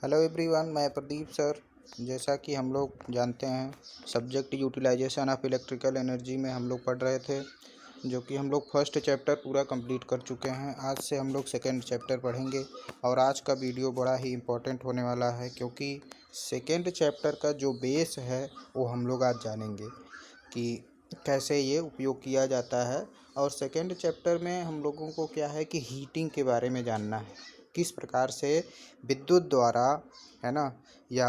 Hello everyone, मैं Pradeep sir. जैसा कि हम लोग जानते हैं, subject utilisation of electrical energy में हम लोग पढ़ रहे थे, जो कि हम लोग फर्स्ट चैप्टर पूरा कंप्लीट कर चुके हैं। आज से हम लोग सेकंड चैप्टर पढ़ेंगे और आज का वीडियो बड़ा ही इम्पोर्टेंट होने वाला है, क्योंकि सेकंड चैप्टर का जो बेस है वो हम लोग आज जानेंगे कि कैसे ये उपयोग किया जाता है। और सेकंड चैप्टर में हम लोगों को क्या है कि हीटिंग के बारे में जानना है, किस प्रकार से विद्युत द्वारा, है ना, या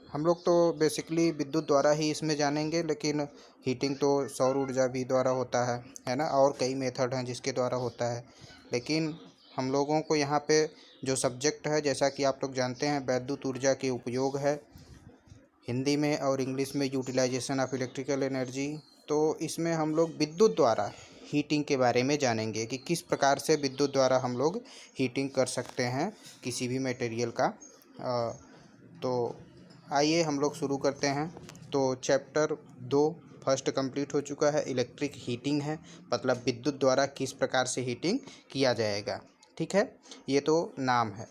हम लोग तो बेसिकली विद्युत द्वारा ही इसमें जानेंगे, लेकिन हीटिंग तो सौर ऊर्जा भी द्वारा होता है ना, और कई मेथड हैं जिसके द्वारा होता है। लेकिन हम लोगों को यहाँ पे जो सब्जेक्ट है, जैसा कि आप लोग जानते हैं, वैद्युत ऊर्जा के उपयोग है हिंदी में, और इंग्लिश में यूटिलाइजेशन ऑफ इलेक्ट्रिकल एनर्जी। तो इसमें हम लोग विद्युत द्वारा हीटिंग के बारे में जानेंगे कि किस प्रकार से विद्युत द्वारा हम लोग हीटिंग कर सकते हैं किसी भी मटेरियल का। तो आइए हम लोग शुरू करते हैं। तो चैप्टर 2 फर्स्ट कंप्लीट हो चुका है, इलेक्ट्रिक हीटिंग है, मतलब विद्युत द्वारा किस प्रकार से हीटिंग किया जाएगा। ठीक है, ये तो नाम है।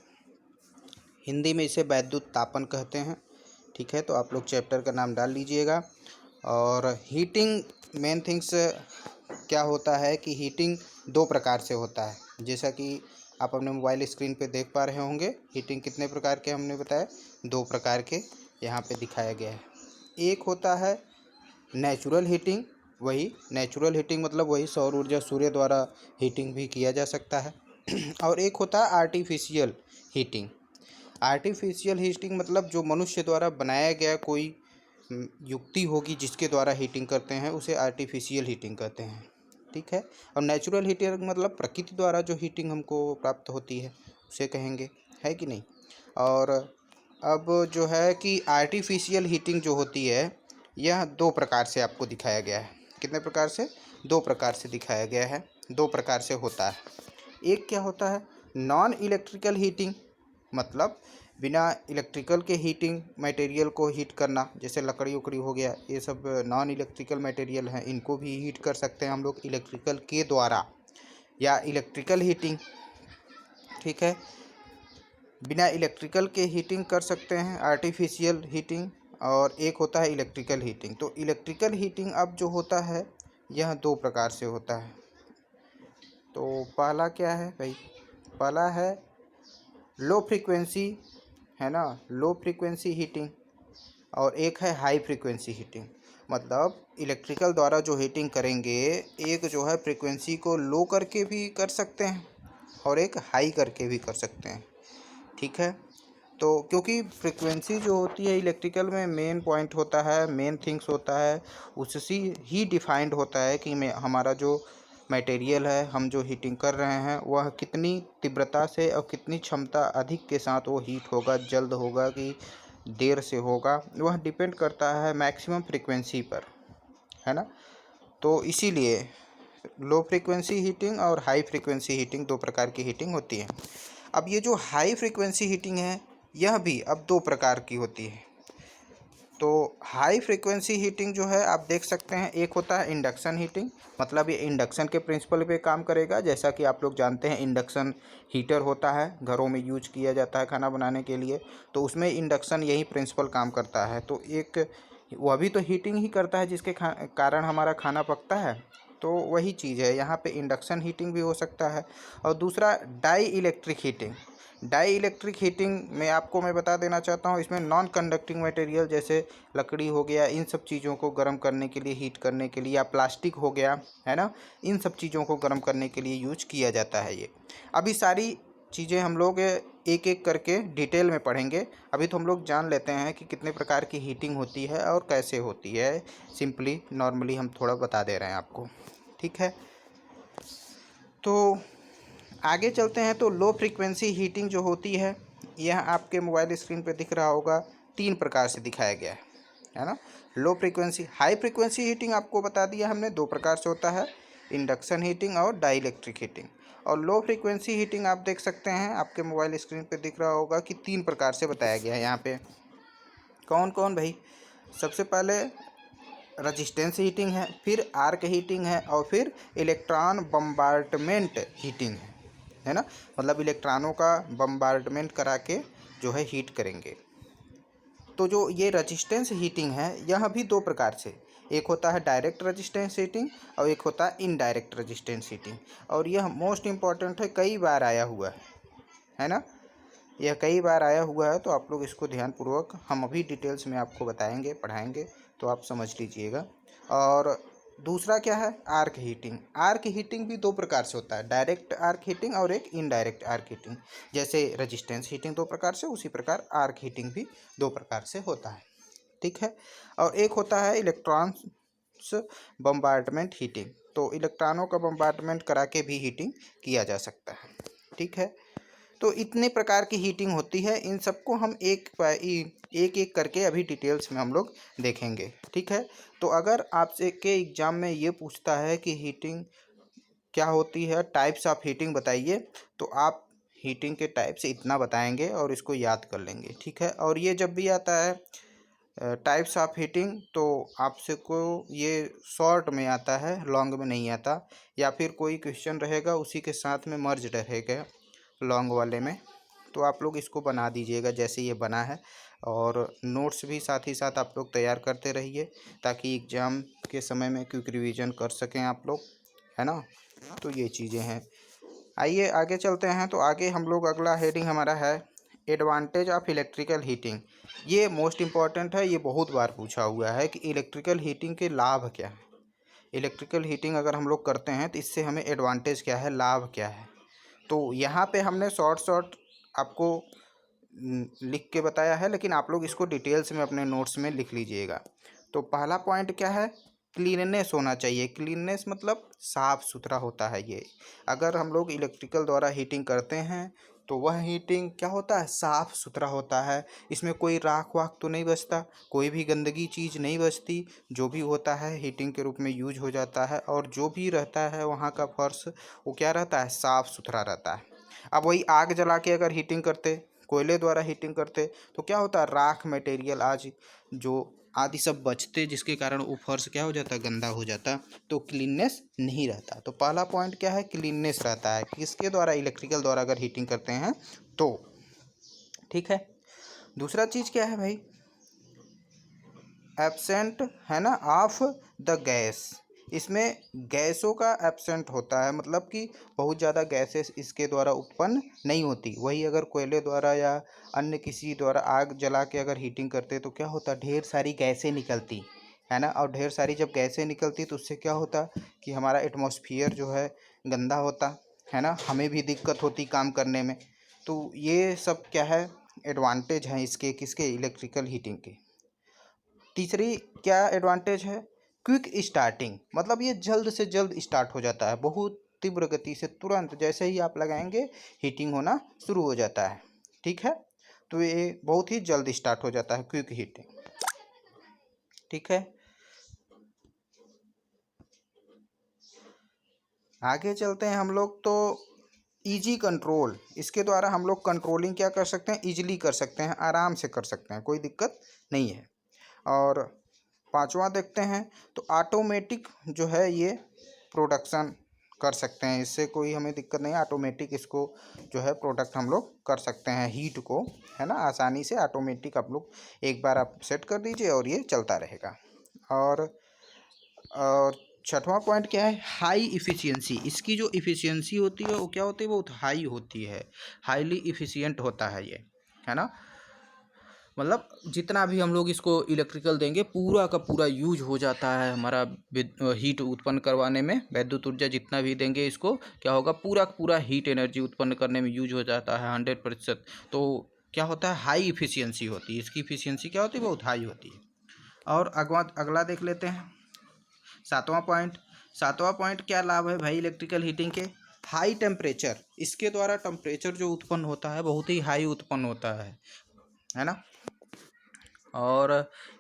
हिंदी में इसे वैद्युत तापन कहते हैं। ठीक है, तो आप लोग चैप्टर का नाम डाल लीजिएगा। और हीटिंग मेन थिंग्स क्या होता है कि हीटिंग दो प्रकार से होता है, जैसा कि आप अपने मोबाइल स्क्रीन पे देख पा रहे होंगे। हीटिंग कितने प्रकार के हमने बताया, दो प्रकार के यहाँ पे दिखाया गया है। एक होता है नेचुरल हीटिंग, वही नेचुरल हीटिंग मतलब वही सौर ऊर्जा सूर्य द्वारा हीटिंग भी किया जा सकता है। और एक होता है आर्टिफिशियल हीटिंग। आर्टिफिशियल हीटिंग मतलब जो मनुष्य द्वारा बनाया गया कोई युक्ति होगी जिसके द्वारा हीटिंग करते हैं, उसे आर्टिफिशियल हीटिंग कहते हैं। ठीक है, और नेचुरल हीटिंग मतलब प्रकृति द्वारा जो हीटिंग हमको प्राप्त होती है उसे कहेंगे, है कि नहीं। और अब जो है कि आर्टिफिशियल हीटिंग जो होती है, यह दो प्रकार से आपको दिखाया गया है। कितने प्रकार से? दो प्रकार से दिखाया गया है, दो प्रकार से होता है। एक क्या होता है, नॉन इलेक्ट्रिकल हीटिंग, मतलब बिना इलेक्ट्रिकल के हीटिंग मटेरियल को हीट करना, जैसे लकड़ी उकड़ी हो गया, ये सब नॉन इलेक्ट्रिकल मटेरियल हैं, इनको भी हीट कर सकते हैं हम लोग इलेक्ट्रिकल के द्वारा, या इलेक्ट्रिकल हीटिंग। ठीक है, बिना इलेक्ट्रिकल के हीटिंग कर सकते हैं, आर्टिफिशियल हीटिंग। और एक होता है इलेक्ट्रिकल हीटिंग। तो इलेक्ट्रिकल हीटिंग अब जो होता है, यह दो प्रकार से होता है। तो पहला क्या है भाई, पहला है लो फ्रीक्वेंसी, है ना, लो फ्रीक्वेंसी हीटिंग। और एक है हाई फ्रीक्वेंसी हीटिंग, मतलब इलेक्ट्रिकल द्वारा जो हीटिंग करेंगे, एक जो है फ्रीक्वेंसी को लो करके भी कर सकते हैं और एक हाई करके भी कर सकते हैं। ठीक है, तो क्योंकि फ्रीक्वेंसी जो होती है इलेक्ट्रिकल में मेन पॉइंट होता है, मेन थिंग्स होता है, उससे ही डिफाइंड होता है कि हमारा जो मटेरियल है, हम जो हीटिंग कर रहे हैं, वह कितनी तीव्रता से और कितनी क्षमता अधिक के साथ वो हीट होगा, जल्द होगा कि देर से होगा, वह डिपेंड करता है मैक्सिमम फ्रीक्वेंसी पर, है ना। तो इसीलिए लो फ्रीक्वेंसी हीटिंग और हाई फ्रीक्वेंसी हीटिंग दो प्रकार की हीटिंग होती है। अब ये जो हाई फ्रीक्वेंसी हीटिंग है, यह भी अब दो प्रकार की होती है। तो हाई फ्रीक्वेंसी हीटिंग जो है आप देख सकते हैं, एक होता है इंडक्शन हीटिंग, मतलब ये इंडक्शन के प्रिंसिपल पे काम करेगा। जैसा कि आप लोग जानते हैं, इंडक्शन हीटर होता है, घरों में यूज किया जाता है खाना बनाने के लिए, तो उसमें इंडक्शन यही प्रिंसिपल काम करता है। तो एक वह भी तो हीटिंग ही करता है जिसके कारण हमारा खाना पकता है। तो वही चीज़ है, यहाँ पे इंडक्शन हीटिंग भी हो सकता है। और दूसरा dielectric heating. Dielectric heating में आपको मैं बता देना चाहता हूँ, इसमें नॉन कंडक्टिंग मटेरियल जैसे लकड़ी हो गया, इन सब चीज़ों को गर्म करने के लिए, हीट करने के लिए, या प्लास्टिक हो गया, है ना, इन सब चीज़ों को गर्म करने के लिए यूज किया जाता है ये। अभी सारी चीज़ें हम लोग एक एक करके डिटेल में पढ़ेंगे। अभी तो हम लोग जान लेते हैं कि कितने प्रकार की हीटिंग होती है और कैसे होती है। सिंपली नॉर्मली हम थोड़ा बता दे रहे हैं आपको। ठीक है, तो आगे चलते हैं। तो लो फ्रीक्वेंसी हीटिंग जो होती है, यह आपके मोबाइल स्क्रीन पे दिख रहा होगा, तीन प्रकार से दिखाया गया है ना। Low frequency, high frequency heating आपको बता दिया हमने, दो प्रकार से होता है, इंडक्शन हीटिंग और डाई इलेक्ट्रिक हीटिंग। और लो फ्रीक्वेंसी हीटिंग आप देख सकते हैं, आपके मोबाइल स्क्रीन पे दिख रहा होगा कि तीन प्रकार से बताया गया है यहाँ पे। कौन कौन भाई? सबसे पहले रजिस्टेंस हीटिंग है, फिर आर्क हीटिंग है, और फिर इलेक्ट्रॉन बम्बार्डमेंट हीटिंग है ना, मतलब इलेक्ट्रॉनों का बम्बार्डमेंट करा के जो है हीट करेंगे। तो जो ये रजिस्टेंस हीटिंग है यह भी दो प्रकार से, एक होता है डायरेक्ट रजिस्टेंस हीटिंग और एक होता है इनडायरेक्ट रजिस्टेंस हीटिंग। और यह मोस्ट इम्पॉर्टेंट है, कई बार आया हुआ है ना, यह कई बार आया हुआ है। तो आप लोग इसको ध्यानपूर्वक, हम अभी डिटेल्स में आपको बताएंगे, पढ़ाएंगे, तो आप समझ लीजिएगा। और दूसरा क्या है, आर्क हीटिंग। आर्क हीटिंग भी दो प्रकार से होता है, डायरेक्ट आर्क हीटिंग और एक इनडायरेक्ट आर्क हीटिंग। जैसे रजिस्टेंस हीटिंग दो प्रकार से, उसी प्रकार आर्क हीटिंग भी दो प्रकार से होता है, ठीक है। और एक होता है इलेक्ट्रॉन्स बम्बार्डमेंट हीटिंग। तो इलेक्ट्रॉनों का बम्बार्डमेंट करा के भी हीटिंग किया जा सकता है, ठीक है। तो इतने प्रकार की हीटिंग होती है, इन सबको हम एक एक करके अभी डिटेल्स में हम लोग देखेंगे, ठीक है। तो अगर आपसे के एग्ज़ाम में ये पूछता है कि हीटिंग क्या होती है, टाइप्स ऑफ हीटिंग बताइए, तो आप हीटिंग के टाइप से इतना बताएंगे और इसको याद कर लेंगे, ठीक है। और ये जब भी आता है टाइप्स ऑफ हीटिंग, तो आपसे को ये शॉर्ट में आता है, लॉन्ग में नहीं आता, या फिर कोई क्वेश्चन रहेगा उसी के साथ में मर्ज रहेगा लॉन्ग वाले में, तो आप लोग इसको बना दीजिएगा जैसे ये बना है। और नोट्स भी साथ ही साथ आप लोग तैयार करते रहिए, ताकि एग्ज़ाम के समय में क्विक रिवीजन कर सकें आप लोग, है ना। तो ये चीज़ें हैं। आइए आगे चलते हैं। तो आगे हम लोग, अगला हेडिंग हमारा है एडवांटेज ऑफ इलेक्ट्रिकल हीटिंग। ये मोस्ट इम्पॉर्टेंट है, ये बहुत बार पूछा हुआ है कि इलेक्ट्रिकल हीटिंग के लाभ क्या है। इलेक्ट्रिकल हीटिंग अगर हम लोग करते हैं तो इससे हमें एडवांटेज क्या है, लाभ क्या है। तो यहाँ पे हमने शॉर्ट आपको लिख के बताया है, लेकिन आप लोग इसको डिटेल्स में अपने नोट्स में लिख लीजिएगा। तो पहला पॉइंट क्या है, क्लीननेस होना चाहिए। क्लीननेस मतलब साफ़ सुथरा होता है ये। अगर हम लोग इलेक्ट्रिकल द्वारा हीटिंग करते हैं तो वह हीटिंग क्या होता है, साफ़ सुथरा होता है। इसमें कोई राख वाख तो नहीं बचता, कोई भी गंदगी चीज़ नहीं बचती। जो भी होता है हीटिंग के रूप में यूज हो जाता है, और जो भी रहता है वहाँ का फर्श वो क्या रहता है, साफ़ सुथरा रहता है। अब वही आग जला के अगर हीटिंग करते, कोयले द्वारा हीटिंग करते, तो क्या होता है, राख मटेरियल आज जो आदि सब बचते, जिसके कारण वो फर्श क्या हो जाता, गंदा हो जाता, तो क्लीननेस नहीं रहता। तो पहला पॉइंट क्या है, क्लीननेस रहता है किसके द्वारा, इलेक्ट्रिकल द्वारा अगर हीटिंग करते हैं तो, ठीक है। दूसरा चीज़ क्या है भाई, एब्सेंट है ना ऑफ द गैस। इसमें गैसों का एब्सेंट होता है, मतलब कि बहुत ज़्यादा गैसेस इसके द्वारा उत्पन्न नहीं होती। वही अगर कोयले द्वारा या अन्य किसी द्वारा आग जला के अगर हीटिंग करते तो क्या होता, ढेर सारी गैसें निकलती है ना। और ढेर सारी जब गैसें निकलती तो उससे क्या होता कि हमारा एटमॉस्फेयर जो है गंदा होता है ना, हमें भी दिक्कत होती काम करने में। तो ये सब क्या है, एडवांटेज हैं इसके, किसके, इलेक्ट्रिकल हीटिंग के। तीसरी क्या एडवांटेज है, क्विक स्टार्टिंग, मतलब ये जल्द से जल्द स्टार्ट हो जाता है, बहुत तीव्र गति से, तुरंत जैसे ही आप लगाएंगे हीटिंग होना शुरू हो जाता है, ठीक है। तो ये बहुत ही जल्द स्टार्ट हो जाता है, क्विक हीटिंग, ठीक है। आगे चलते हैं हम लोग। तो इजी कंट्रोल, इसके द्वारा हम लोग कंट्रोलिंग क्या कर सकते हैं, इजीली कर सकते हैं, आराम से कर सकते हैं, कोई दिक्कत नहीं है। और पांचवा देखते हैं, तो ऑटोमेटिक जो है ये प्रोडक्शन कर सकते हैं, इससे कोई हमें दिक्कत नहीं है। ऑटोमेटिक इसको जो है प्रोडक्ट हम लोग कर सकते हैं, हीट को, है ना, आसानी से ऑटोमेटिक आप लोग एक बार आप सेट कर दीजिए और ये चलता रहेगा। और छठवां पॉइंट क्या है, हाई इफ़िशियंसी। इसकी जो इफ़िशियंसी होती है वो क्या होती है, बहुत हाई होती है, हाईली इफ़िशियंट होता है ये, है ना। मतलब जितना भी हम लोग इसको इलेक्ट्रिकल देंगे पूरा का पूरा यूज हो जाता है हमारा, हीट उत्पन्न करवाने में, विद्युत ऊर्जा जितना भी देंगे इसको क्या होगा, पूरा का पूरा हीट एनर्जी उत्पन्न करने में यूज हो जाता है 100%। तो क्या होता है, हाई इफ़िशियंसी होती है इसकी, इफ़िशियंसी क्या होती है, बहुत हाई होती है। और अगला देख लेते हैं, सातवां पॉइंट क्या लाभ है भाई इलेक्ट्रिकल हीटिंग के, हाई टेम्परेचर। इसके द्वारा टेम्परेचर जो उत्पन्न होता है बहुत ही हाई उत्पन्न होता है ना। और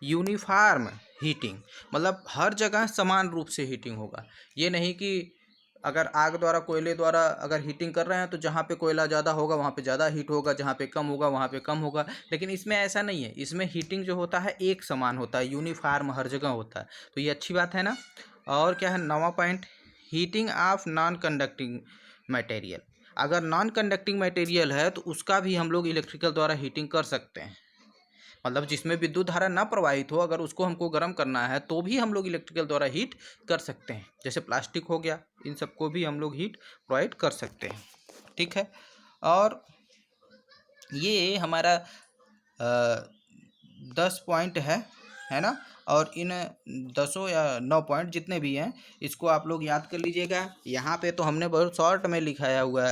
यूनिफॉर्म हीटिंग, मतलब हर जगह समान रूप से हीटिंग होगा। ये नहीं कि अगर आग द्वारा, कोयले द्वारा अगर हीटिंग कर रहे हैं तो जहाँ पे कोयला ज़्यादा होगा वहाँ पे ज़्यादा हीट होगा, जहाँ पे कम होगा वहाँ पे कम होगा। लेकिन इसमें ऐसा नहीं है, इसमें हीटिंग जो होता है एक समान होता है, यूनिफॉर्म हर जगह होता है। तो ये अच्छी बात है ना। और क्या है, नौवां point, heating of non conducting material. अगर नॉन कंडक्टिंग मटेरियल है तो उसका भी हम लोग इलेक्ट्रिकल द्वारा हीटिंग कर सकते हैं। मतलब जिसमें विद्युत धारा ना प्रवाहित हो, अगर उसको हमको गर्म करना है तो भी हम लोग इलेक्ट्रिकल द्वारा हीट कर सकते हैं। जैसे प्लास्टिक हो गया, इन सबको भी हम लोग हीट प्रोवाइड कर सकते हैं। ठीक है। और ये हमारा 10 पॉइंट है ना। और इन 10 या 9 पॉइंट जितने भी हैं इसको आप लोग याद कर लीजिएगा। यहाँ पे तो हमने बहुत शॉर्ट में लिखा हुआ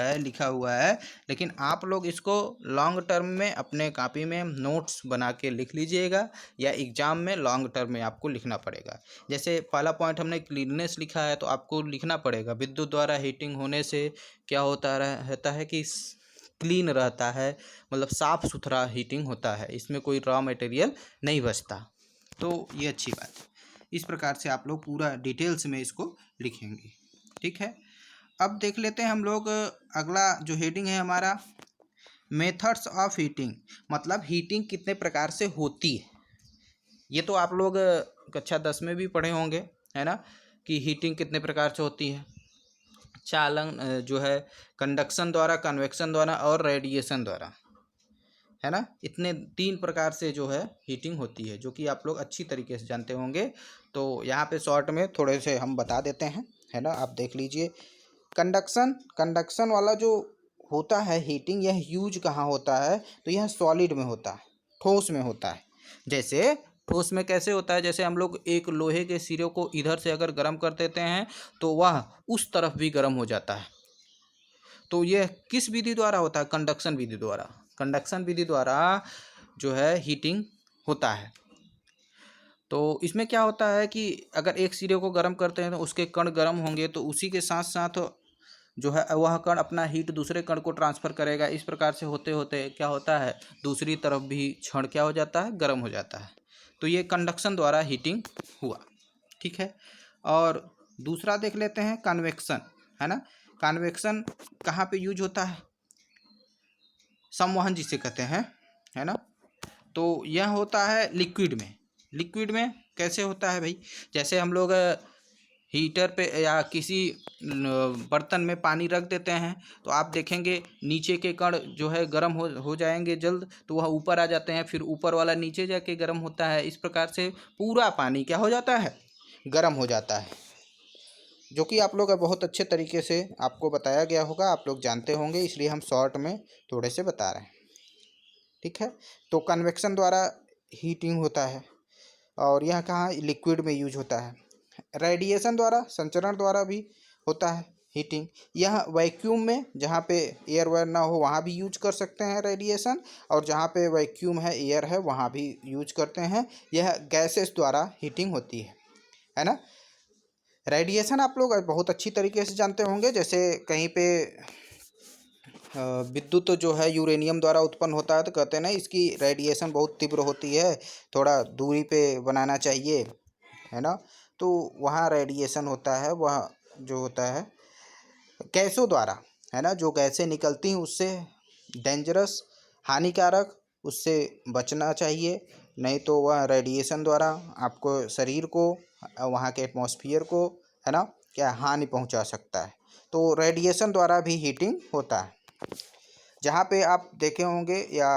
है, लेकिन आप लोग इसको लॉन्ग टर्म में अपने कॉपी में नोट्स बना के लिख लीजिएगा, या एग्ज़ाम में लॉन्ग टर्म में आपको लिखना पड़ेगा। जैसे पहला पॉइंट हमने क्लीननेस लिखा है, तो आपको लिखना पड़ेगा विद्युत द्वारा हीटिंग होने से क्या रहता है कि क्लीन रहता है, मतलब साफ़ सुथरा हीटिंग होता है, इसमें कोई रॉ मटेरियल नहीं बचता। तो ये अच्छी बात है। इस प्रकार से आप लोग पूरा डिटेल्स में इसको लिखेंगे। ठीक है। अब देख लेते हैं हम लोग अगला जो हेडिंग है हमारा, मेथड्स ऑफ हीटिंग, मतलब हीटिंग कितने प्रकार से होती है। ये तो आप लोग कक्षा 10 में भी पढ़े होंगे, है ना, कि हीटिंग कितने प्रकार से होती है। चालन जो है कंडक्शन द्वारा, कन्वेक्शन द्वारा और रेडिएशन द्वारा, है ना। इतने 3 प्रकार से जो है हीटिंग होती है, जो कि आप लोग अच्छी तरीके से जानते होंगे। तो यहाँ पे शॉर्ट में थोड़े से हम बता देते हैं, है ना। आप देख लीजिए, कंडक्शन वाला जो होता है हीटिंग, यह यूज कहाँ होता है, तो यह सॉलिड में होता है, ठोस में होता है। जैसे ठोस में कैसे होता है, जैसे हम लोग एक लोहे के सिरे को इधर से अगर गर्म कर देते हैं तो वह उस तरफ भी गर्म हो जाता है। तो यह किस विधि द्वारा होता है, कंडक्शन विधि द्वारा। कंडक्शन विधि द्वारा जो है हीटिंग होता है। तो इसमें क्या होता है कि अगर एक सिरे को गर्म करते हैं तो उसके कण गर्म होंगे, तो उसी के साथ साथ जो है वह कण अपना हीट दूसरे कण को ट्रांसफ़र करेगा। इस प्रकार से होते होते क्या होता है, दूसरी तरफ भी क्षण क्या हो जाता है, गर्म हो जाता है। तो ये कंडक्शन द्वारा हीटिंग हुआ। ठीक है। और दूसरा देख लेते हैं कन्वेक्शन, है ना। कन्वेक्शन कहाँ पे यूज होता है, संवहन जिसे कहते हैं, है ना। तो यह होता है लिक्विड में। लिक्विड में कैसे होता है भाई, जैसे हम लोग हीटर पे या किसी बर्तन में पानी रख देते हैं, तो आप देखेंगे नीचे के कण जो है गर्म हो जाएंगे जल्द, तो वह ऊपर आ जाते हैं, फिर ऊपर वाला नीचे जाके गर्म होता है। इस प्रकार से पूरा पानी क्या हो जाता है, गर्म हो जाता है, जो कि आप लोग बहुत अच्छे तरीके से आपको बताया गया होगा, आप लोग जानते होंगे, इसलिए हम शॉर्ट में थोड़े से बता रहे हैं। ठीक है। तो कन्वेक्शन द्वारा हीटिंग होता है, और यह कहाँ लिक्विड में यूज होता है। रेडिएशन द्वारा, संचरण द्वारा भी होता है हीटिंग। यह वैक्यूम में, जहाँ पे एयर वेयर ना हो वहाँ भी यूज कर सकते हैं रेडिएशन, और जहाँ पे वैक्यूम है, एयर है, वहाँ भी यूज करते हैं। यह गैसेस द्वारा हीटिंग होती है ना। रेडिएशन आप लोग बहुत अच्छी तरीके से जानते होंगे। जैसे कहीं पे विद्युत जो है यूरेनियम द्वारा उत्पन्न होता है, तो कहते हैं ना इसकी रेडिएशन बहुत तीव्र होती है, थोड़ा दूरी पे बनाना चाहिए, है ना। तो वहाँ रेडिएशन होता है, वह जो होता है गैसों द्वारा, है ना। जो गैसें निकलती हैं उससे डेंजरस, हानिकारक, उससे बचना चाहिए, नहीं तो वह रेडिएशन द्वारा आपको शरीर को, वहाँ के एटमॉस्फेयर को, है ना, क्या हानि पहुँचा सकता है। तो रेडिएशन द्वारा भी हीटिंग होता है। जहाँ पे आप देखे होंगे, या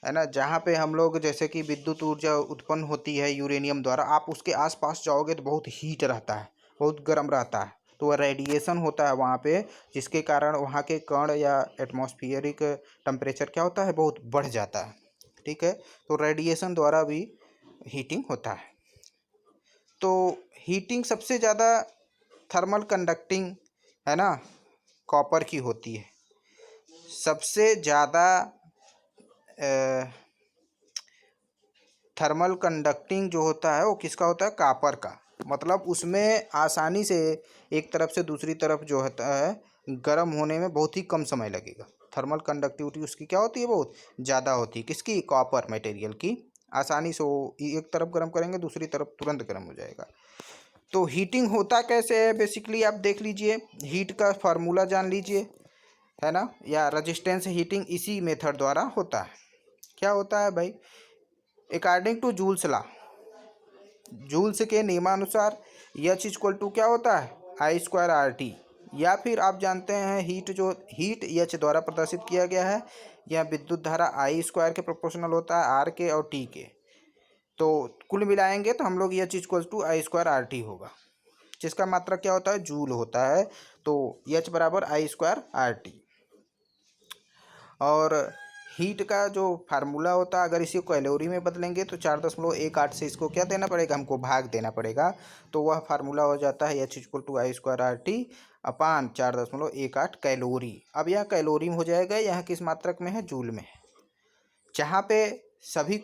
है ना, जहाँ पे हम लोग जैसे कि विद्युत ऊर्जा उत्पन्न होती है यूरेनियम द्वारा, आप उसके आसपास जाओगे तो बहुत हीट रहता है, बहुत गर्म रहता है, तो वह रेडिएशन होता है वहाँ पे, जिसके कारण वहाँ के कण या एटमॉस्फेरिक टेम्परेचर क्या होता है, बहुत बढ़ जाता है। ठीक है। तो रेडिएशन द्वारा भी हीटिंग होता है। तो हीटिंग सबसे ज़्यादा थर्मल कंडक्टिंग, है ना, कॉपर की होती है। सबसे ज़्यादा थर्मल कंडक्टिंग जो होता है वो किसका होता है, कॉपर का। मतलब उसमें आसानी से एक तरफ से दूसरी तरफ जो होता है गर्म होने में बहुत ही कम समय लगेगा। थर्मल कंडक्टिविटी उसकी क्या होती है, बहुत ज़्यादा होती है। किसकी, कॉपर मटेरियल की। आसानी से वो एक तरफ गर्म करेंगे, दूसरी तरफ तुरंत गर्म हो जाएगा। तो हीटिंग होता कैसे है, बेसिकली आप देख लीजिए, हीट का फार्मूला जान लीजिए, है ना, या रेजिस्टेंस हीटिंग इसी मेथड द्वारा होता है। क्या होता है भाई, according to Joule's law, Joule's के नियमानुसार H इक्वल टू क्या होता है, I स्क्वायर RT, या फिर आप जानते हैं हीट एच द्वारा प्रदर्शित किया गया है। यह विद्युत धारा आई स्क्वायर के प्रोपोर्शनल होता है आर के और टी के। तो कुल मिलाएंगे तो हम लोग H equal to I square R T होगा, जिसका मात्रक क्या होता है, जूल होता है। तो एच बराबर आई स्क्वायर आर टी। और हीट का जो फार्मूला होता है, अगर इसी को कैलोरी में बदलेंगे तो 4.18 से इसको क्या देना पड़ेगा, हमको भाग देना पड़ेगा। तो वह फार्मूला हो जाता है H equal to I square R T upon 4.18 calorie. अब यह कैलोरी में हो जाएगा, यह किस मात्रक में है, जूल में है। जहाँ पे सभी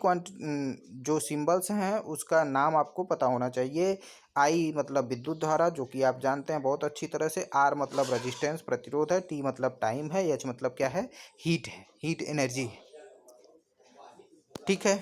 जो सिंबल्स हैं उसका नाम आपको पता होना चाहिए। आई मतलब विद्युत धारा, जो कि आप जानते हैं बहुत अच्छी तरह से। आर मतलब रेजिस्टेंस प्रतिरोध है। टी मतलब टाइम है। एच मतलब क्या है, हीट है, हीट एनर्जी है। ठीक है।